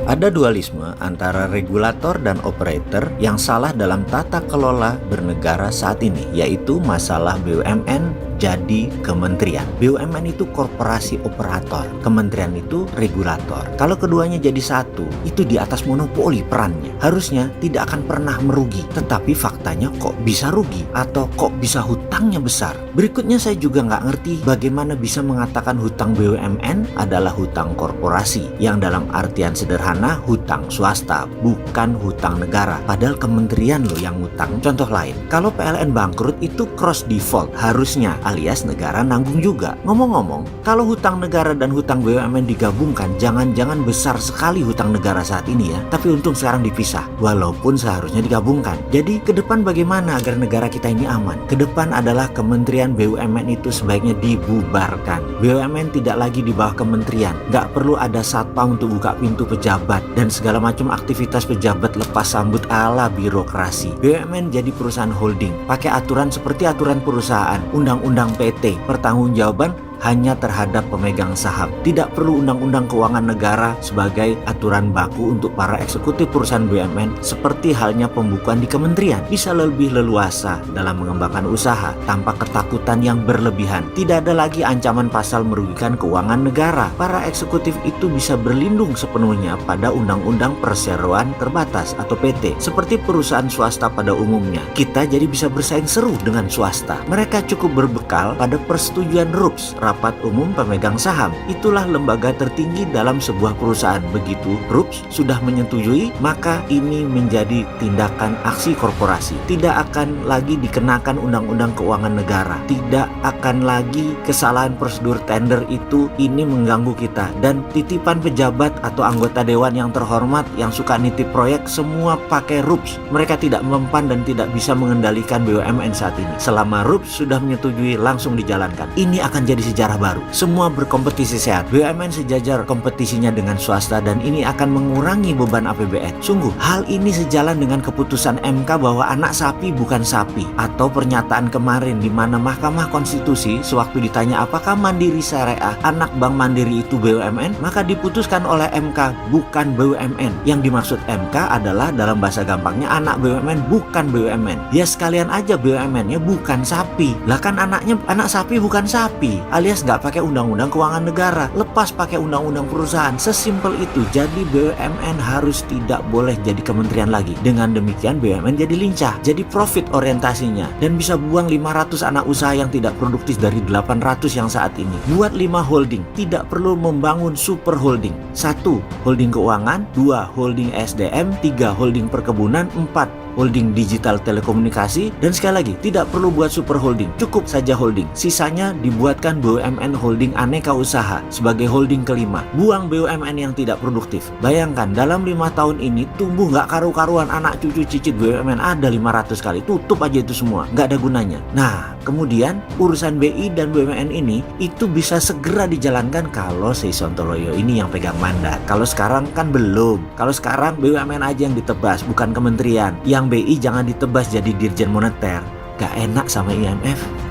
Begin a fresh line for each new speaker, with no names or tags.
Ada dualisme antara regulator dan operator yang salah dalam tata kelola bernegara saat ini, yaitu masalah BUMN jadi kementerian. BUMN itu korporasi operator, kementerian itu regulator. Kalau keduanya jadi satu, itu di atas monopoli perannya. Harusnya tidak akan pernah merugi, tetapi faktanya kok bisa rugi atau kok bisa hutangnya besar. Berikutnya saya juga nggak ngerti bagaimana bisa mengatakan hutang BUMN adalah hutang korporasi, yang dalam artian sederhana hutang swasta, bukan hutang negara. Padahal kementerian loh yang hutang. Contoh lain, kalau PLN bangkrut itu cross default harusnya, alias negara nanggung juga. Ngomong-ngomong, kalau hutang negara dan hutang BUMN digabungkan, jangan-jangan besar sekali hutang negara saat ini ya. Tapi untung sekarang dipisah, walaupun seharusnya digabungkan. Jadi ke depan bagaimana agar negara kita ini aman? Ke depan adalah kementerian BUMN itu sebaiknya dibubarkan. BUMN tidak lagi di bawah kementerian. Nggak perlu ada satpam untuk buka pintu pejabat dan segala macam aktivitas pejabat lepas sambut ala birokrasi. BUMN jadi perusahaan holding, pakai aturan seperti aturan perusahaan, undang-undang PT, pertanggungjawaban hanya terhadap pemegang saham. Tidak perlu undang-undang keuangan negara sebagai aturan baku untuk para eksekutif perusahaan BUMN, seperti halnya pembukuan di kementerian. Bisa lebih leluasa dalam mengembangkan usaha tanpa ketakutan yang berlebihan. Tidak ada lagi ancaman pasal merugikan keuangan negara. Para eksekutif itu bisa berlindung sepenuhnya pada undang-undang perseroan terbatas atau PT, seperti perusahaan swasta pada umumnya. Kita jadi bisa bersaing seru dengan swasta. Mereka cukup berbekal pada persetujuan RUPS, Rapat Umum Pemegang Saham. Itulah lembaga tertinggi dalam sebuah perusahaan. Begitu RUPS sudah menyetujui, maka ini menjadi tindakan aksi korporasi. Tidak akan lagi dikenakan undang-undang keuangan negara. Tidak akan lagi kesalahan prosedur tender itu ini mengganggu kita. Dan titipan pejabat atau anggota dewan yang terhormat yang suka nitip proyek semua pakai RUPS. Mereka tidak mempan dan tidak bisa mengendalikan BUMN saat ini. Selama RUPS sudah menyetujui, langsung dijalankan. Ini akan jadi sejarah baru. Semua berkompetisi sehat. BUMN sejajar kompetisinya dengan swasta dan ini akan mengurangi beban APBN. Sungguh, hal ini sejalan dengan keputusan MK bahwa anak sapi bukan sapi, atau pernyataan kemarin di mana Mahkamah Konstitusi sewaktu ditanya apakah Mandiri Syariah anak Bank Mandiri itu BUMN, maka diputuskan oleh MK bukan BUMN. Yang dimaksud MK adalah dalam bahasa gampangnya anak BUMN bukan BUMN. Ya sekalian aja BUMN-nya bukan sapi. Lah kan anaknya anak sapi bukan sapi, alias nggak pakai undang-undang keuangan negara, lepas pakai undang-undang perusahaan. Sesimpel itu. Jadi BUMN harus tidak boleh jadi kementerian lagi. Dengan demikian BUMN jadi lincah, jadi profit orientasinya, dan bisa buang 500 anak usaha yang tidak produktif dari 800 yang saat ini. Buat 5 holding, tidak perlu membangun super holding. 1. Holding keuangan, 2. Holding SDM, 3. Holding perkebunan, 4. Holding digital telekomunikasi, dan sekali lagi tidak perlu buat super holding, cukup saja holding. Sisanya dibuatkan BUMN holding aneka usaha sebagai holding kelima. Buang BUMN yang tidak produktif. Bayangkan dalam 5 tahun ini tumbuh nggak karu-karuan, anak cucu cicit BUMN ada 500 kali. Tutup aja itu semua, nggak ada gunanya. Nah, kemudian urusan BI dan BUMN ini itu bisa segera dijalankan kalau Sri Sontoloyo ini yang pegang mandat. Kalau sekarang kan belum. Kalau sekarang BUMN aja yang ditebas, bukan kementerian. Yang BI jangan ditebas jadi Dirjen Moneter. Gak enak sama IMF.